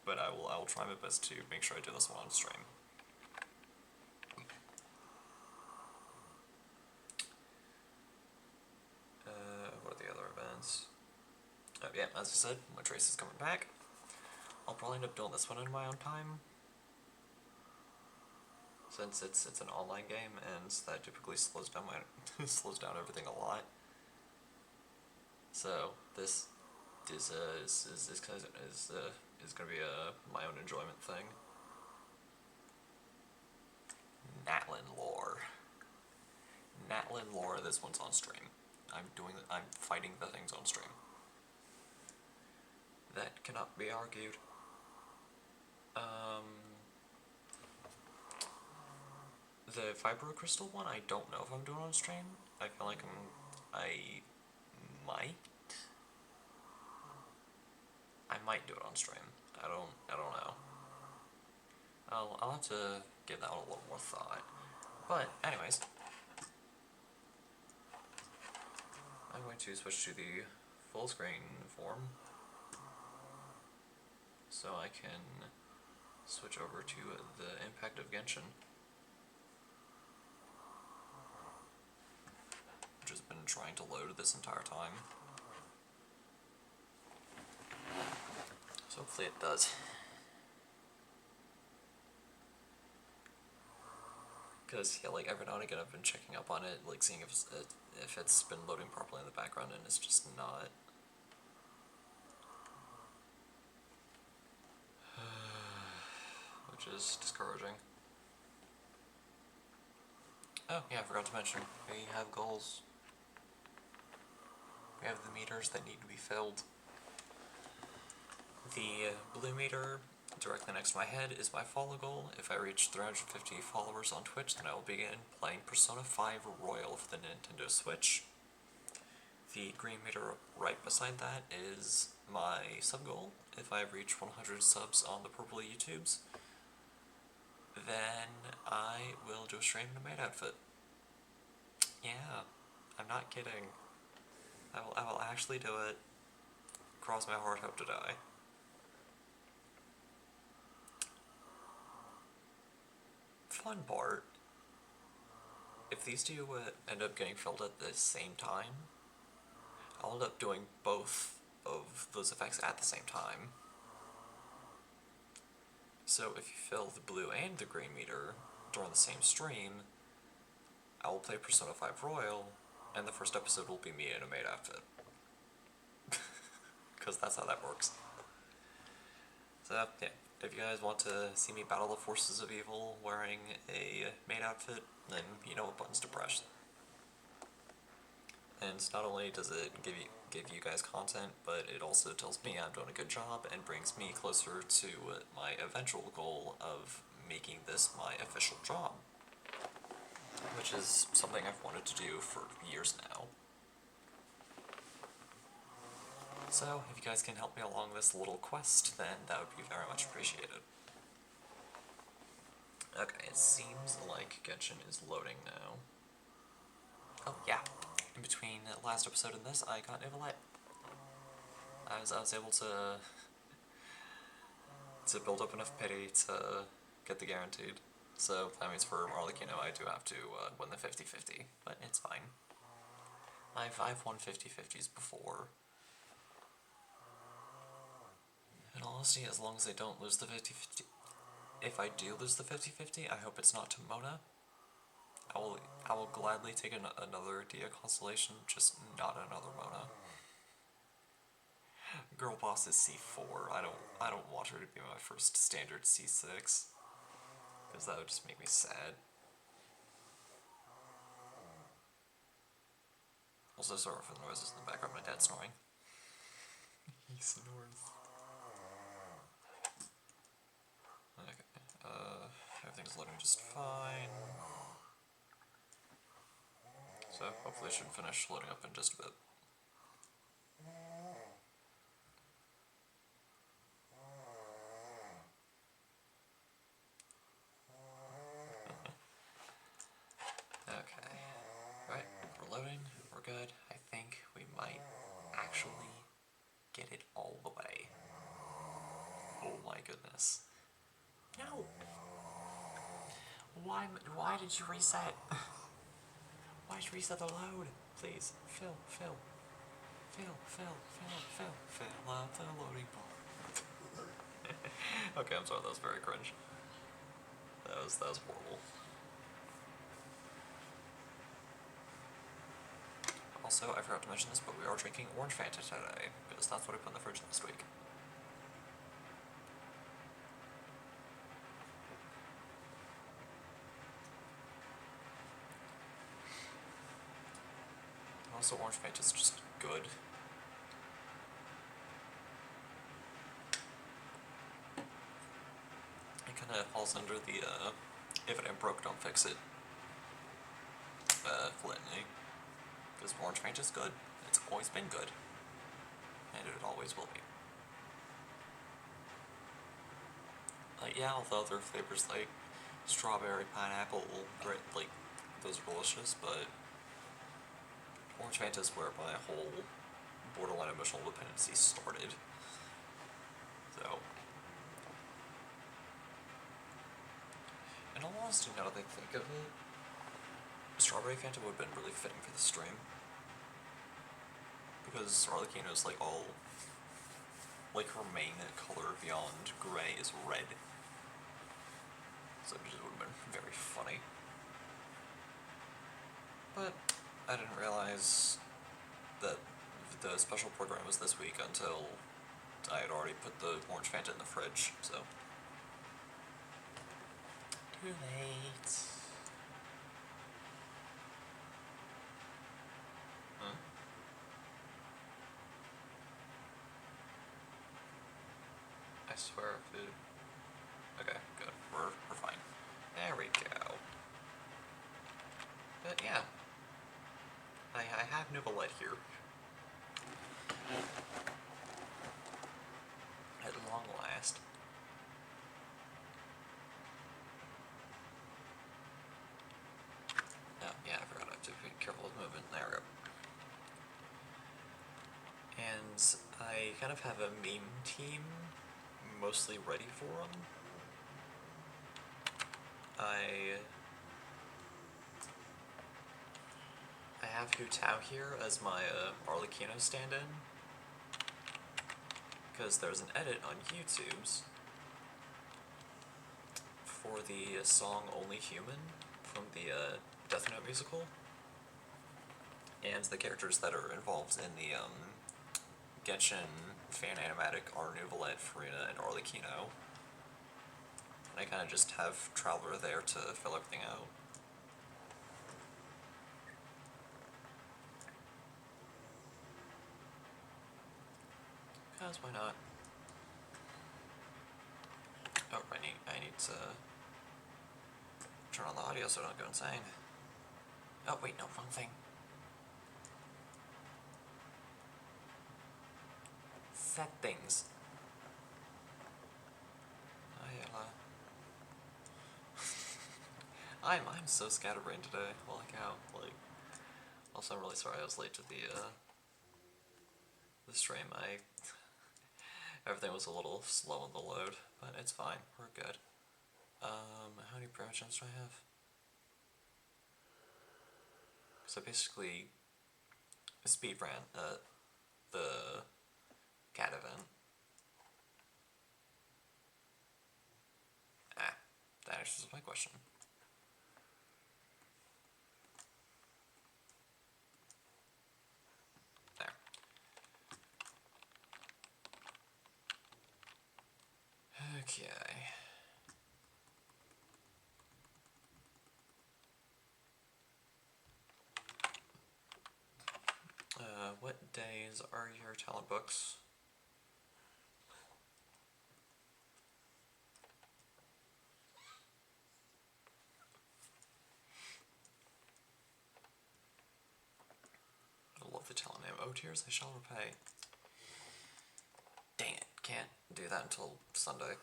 but I will try my best to make sure I do this one on stream. What are the other events? Yeah, as I said, my Trace is coming back. I'll probably end up doing this one in my own time, since it's an online game, and that typically slows down everything a lot. So this is gonna be my own enjoyment thing. Natlin lore. This one's on stream. I'm fighting the things on stream. That cannot be argued. The Vibro Crystal one, I don't know if I'm doing on stream. I feel like I might do it on stream. I don't know. I'll have to give that one a little more thought. But anyways, I'm going to switch to the full screen form so I can switch over to the impact of Genshin, which has been trying to load this entire time. So hopefully it does. Because, yeah, like, every now and again I've been checking up on it, like, seeing if it's been loading properly in the background, and it's just not. Which is discouraging. Oh, yeah, I forgot to mention, we have goals. We have the meters that need to be filled. The blue meter directly next to my head is my follow goal. If I reach 350 followers on Twitch, then I will begin playing Persona 5 Royal for the Nintendo Switch. The green meter right beside that is my sub goal. If I reach 100 subs on the purple YouTubes, then I will do a stream in a maid outfit. Yeah, I'm not kidding. I will actually do it. Cross my heart, hope to die. Fun part, if these two end up getting filled at the same time, I'll end up doing both of those effects at the same time. So if you fill the blue and the green meter during the same stream, I will play Persona 5 Royal, and the first episode will be me in a maid outfit. Because that's how that works. So, yeah, if you guys want to see me battle the forces of evil wearing a maid outfit, then you know what buttons to press. And not only does it give you guys content, but it also tells me I'm doing a good job and brings me closer to my eventual goal of making this my official job. which is something I've wanted to do for years now. So, if you guys can help me along this little quest, then that would be very much appreciated. Okay, it seems like Genshin is loading now. Oh, yeah. In between the last episode and this, I got Nicolette. I was able to build up enough pity to get the guaranteed. So that means for Arlecchino I do have to win the 50-50, but it's fine. I've won 50-50s before. In all honesty, as long as I don't lose the 50-50, if I do lose the 50-50, I hope it's not to Mona. I will gladly take another Dia constellation, just not another Mona. Girl boss is C4. I don't want her to be my first standard C6, because that would just make me sad. Also, sorry for the noises in the background. My dad's snoring. He snores. Okay. Everything's loading just fine. So hopefully it should finish loading up in just a bit. Okay. Right, we're loading, we're good. I think we might actually get it all the way. Oh my goodness. No! Why did you reset? Why did you reset the load? Please, fill out the loading bar. Okay, I'm sorry, that was very cringe. That was horrible. Also, I forgot to mention this, but we are drinking orange Fanta today, because that's what I put in the fridge last week. Also, orange Fanta is just good. It kind of falls under the, if it ain't broke, don't fix it, litany. Because orange Fanta is good. It's always been good. And it always will be. Like, yeah, all the other flavors like strawberry, pineapple, like, those are delicious, but orange Fanta is where my whole borderline emotional dependency started. So, in all honesty, now that I think of it, strawberry Fanta would have been really fitting for the stream. Because Arlecchino's like all, like her main color beyond gray is red. So it just would have been very funny. But I didn't realize that the special program was this week until I had already put the orange Fanta in the fridge, so. Too late. Huh? I swear if it... Okay, good. We're fine. There we go. But yeah. I have Nicolette here. At long last. Oh, yeah, I forgot I have to be careful with movement. There we go. And I kind of have a meme team mostly ready for them. I have Hu Tao here as my Arlecchino stand-in, because there's an edit on YouTube's for the song Only Human from the Death Note musical, and the characters that are involved in the Genshin fan animatic are Nouvellette, Farina, and Arlecchino. And I kind of just have Traveler there to fill everything out. Because why not? Oh, I need to turn on the audio so I don't go insane. Oh, wait, no, wrong thing. Settings. I'm so scatterbrained today. Holy cow. Like, also, I'm really sorry I was late to the stream. Everything was a little slow on the load, but it's fine. We're good. How many promotions do I have? Because I basically speed ran the cat event. Ah, that answers my question. There. Okay. What days are your talent books? I love the talent name. Oh, tears I shall repay. Dang it, can't do that until Sunday.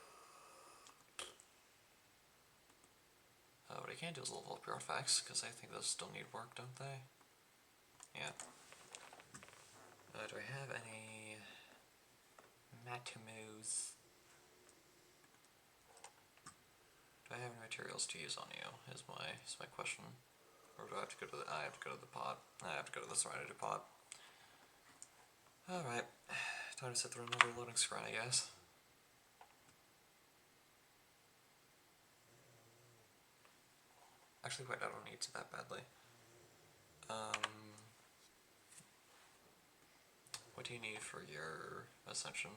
What I can do is level up your artifacts, because I think those still need work, don't they? Yeah. Do I have any Matumos? Do I have any materials to use on you? Is my question. Or do I have to go to the I have to go to the pod. I have to go to the Serenity pod. Alright. Time to sit through another loading screen, I guess. Actually, wait, I don't need to that badly. What do you need for your ascension?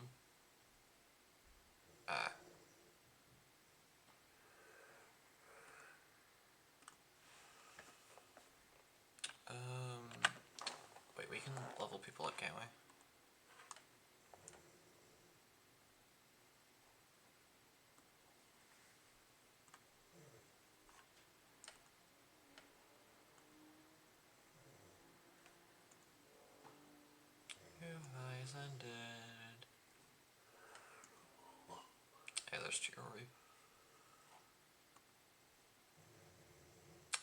Wait, we can level people up, can't we? Who ended? Hey, there's Chiori.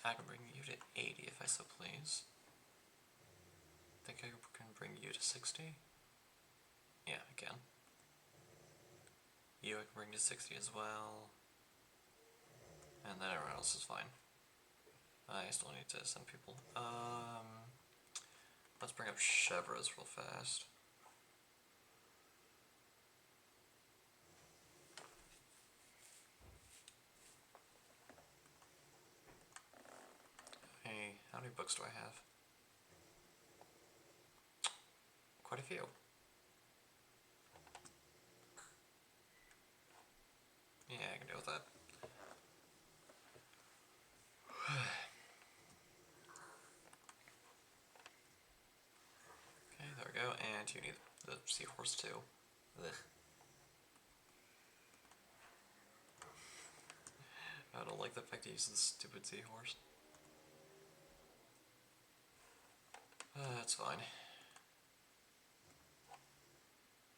I can bring you to 80 if I so please. Think I can bring you to 60? Yeah, I can. You I can bring to 60 as well. And then everyone else is fine. I still need to send people. Let's bring up Chevro's real fast. Hey, how many books do I have? Quite a few. Yeah, I can deal with that. Okay, there we go, and you need the seahorse too. Ugh. I don't like the fact he uses the stupid seahorse. That's fine.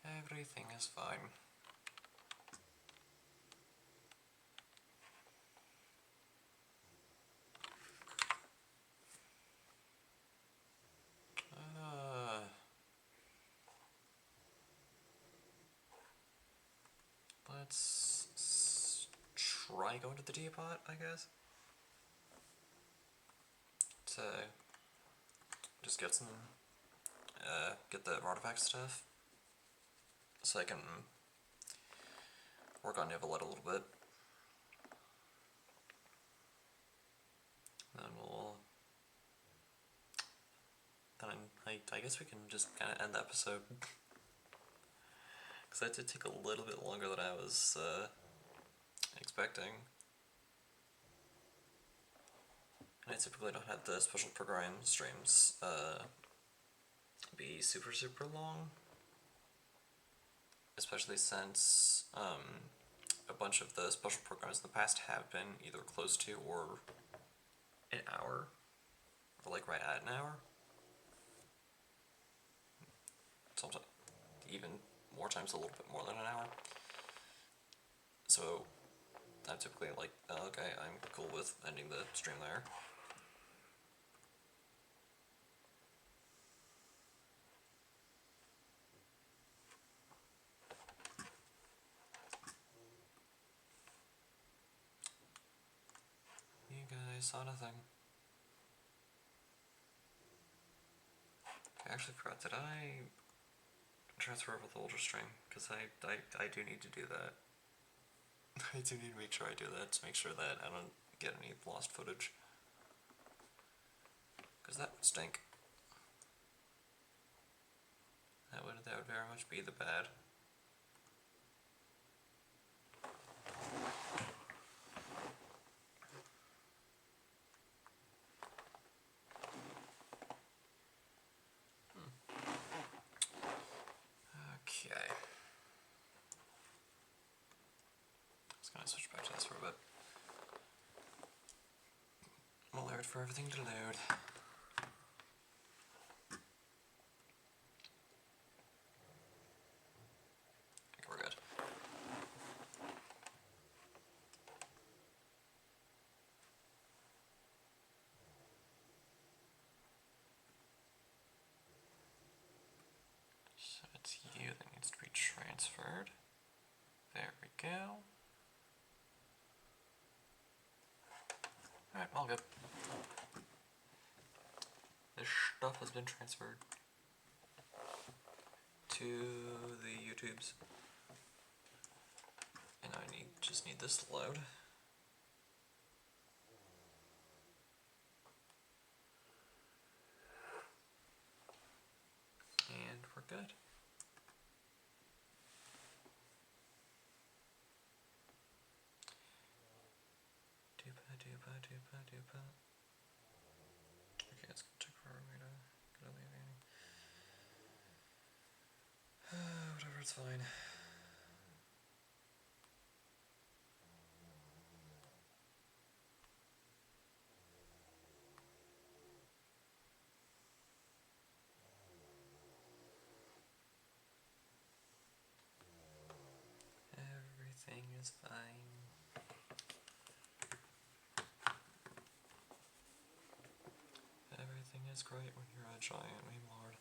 Everything is fine. Let's try going to the depot, I guess. To just get some, get the artifact stuff. So I can work on Nivelette a little bit. Then we'll... Then I guess we can just kind of end the episode. Because that did take a little bit longer than I was expecting. And I typically don't have the special program streams be super long. Especially since a bunch of the special programs in the past have been either close to or an hour We're like right at an hour. Sometimes even more times a little bit more than an hour. So I'm typically like, oh, okay, I'm cool with ending the stream there. You guys saw nothing. I actually forgot, did I transfer over the older stream? Because I do need to do that. I do need to make sure I do that to make sure that I don't get any lost footage. Because that would stink. That would very much be the bad. Okay. Just gonna switch back to this for a bit. I'll wait for everything to load. I think we're good. So it's you that needs to be transferred. There we go. Alright, all good. This stuff has been transferred to the YouTubes. And I just need this to load. And we're good. Dupa. Okay, it's gonna take forever for me to get out of the meeting. Whatever, it's fine. Everything is fine. Everything is great when you're a giant meme lord.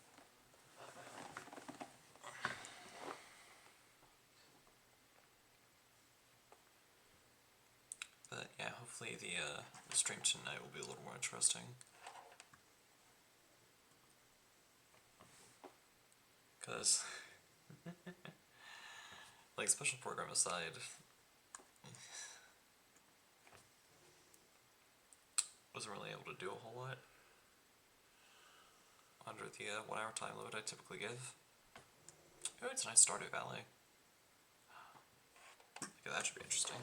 But yeah, hopefully the stream tonight will be a little more interesting. Cause like special program aside, wasn't really able to do a whole lot under the 1 hour time limit I typically give. Oh, it's a nice Stardew Valley. Okay, that should be interesting.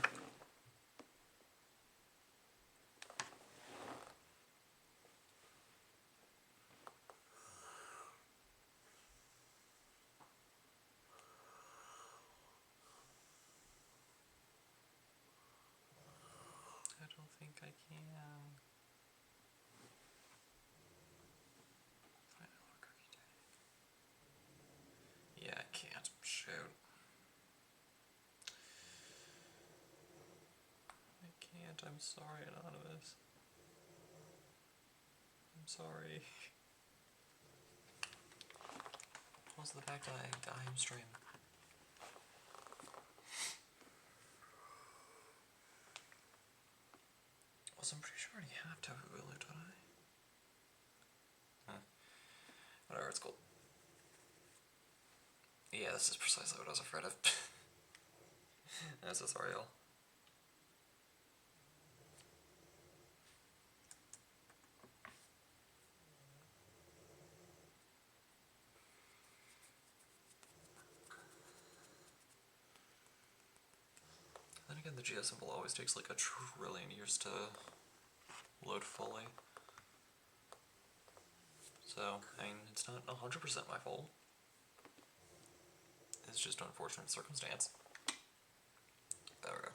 I don't think I can. Yeah, I can't. Shoot. I can't. I'm sorry, Anonymous. I'm sorry. What's the fact that I am stream? Also, I'm pretty sure I already have to have a Hulu, don't I? Huh. Whatever, it's cool. Yeah, this is precisely what I was afraid of. I'm so sorry, y'all. Then again, the GS symbol always takes like a trillion years to load fully. So, I mean, it's not 100% my fault. It's just unfortunate circumstance. There we go.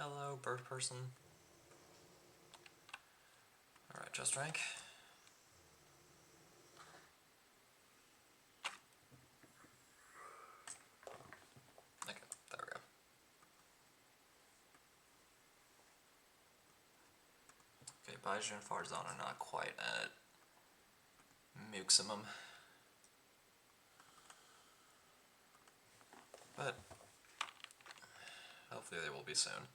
Hello, bird person. Alright, just rank. Okay, there we go. Okay, Baiju and Farzan are not quite at maximum. But hopefully they will be soon.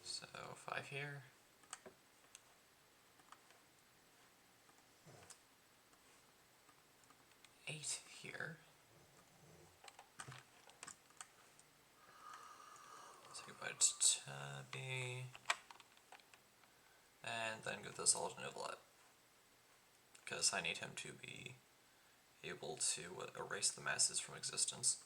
So 5 here. 8 here. Say goodbye to Tubby. And then give this all to Nivelet. Because I need him to be able to erase the masses from existence.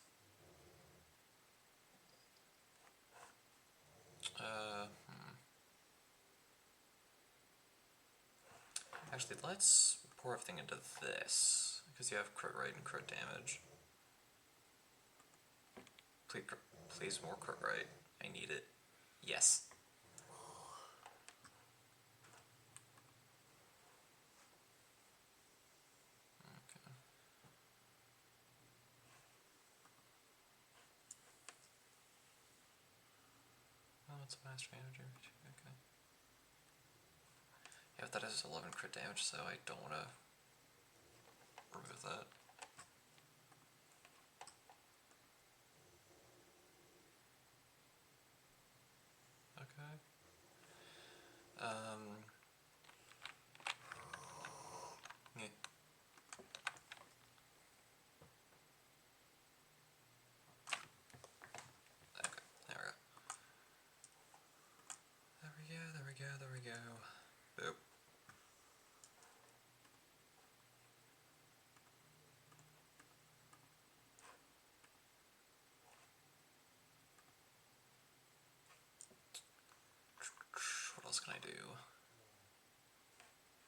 Actually, let's pour everything into this, because you have crit rate and crit damage. Please more crit rate. I need it. Yes. Okay. Oh, it's master damage. Okay. Yeah, but that has 11 crit damage, so I don't want to remove that. Okay. Yeah. Okay, there we go. There we go. Boop. What else can I do?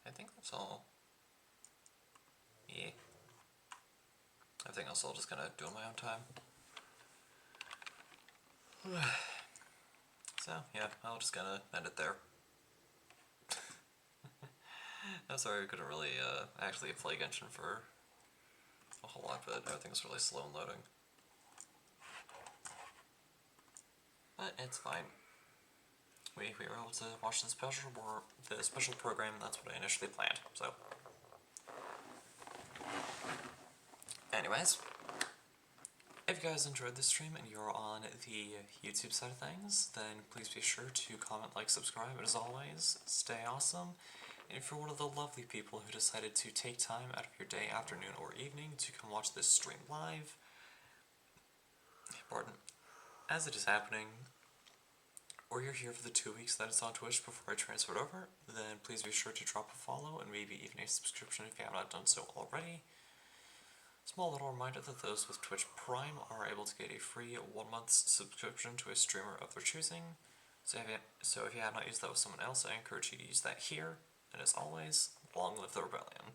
I think that's all. Yeah. Everything else I'll just kind of do on my own time. So, yeah, I'll just kind of end it there. I'm sorry I couldn't really actually play Genshin for a whole lot, but everything's really slow in loading. But it's fine. We were able to watch the special program. That's what I initially planned. So, anyways, if you guys enjoyed this stream and you're on the YouTube side of things, then please be sure to comment, like, subscribe, and as always, stay awesome. And if you're one of the lovely people who decided to take time out of your day, afternoon, or evening to come watch this stream live, pardon, as it is happening, or you're here for the 2 weeks that it's on Twitch before I transferred over, then please be sure to drop a follow and maybe even a subscription if you have not done so already. Small little reminder that those with Twitch Prime are able to get a free 1 month subscription to a streamer of their choosing. So if you have not used that with someone else, I encourage you to use that here. And as always, long live the rebellion.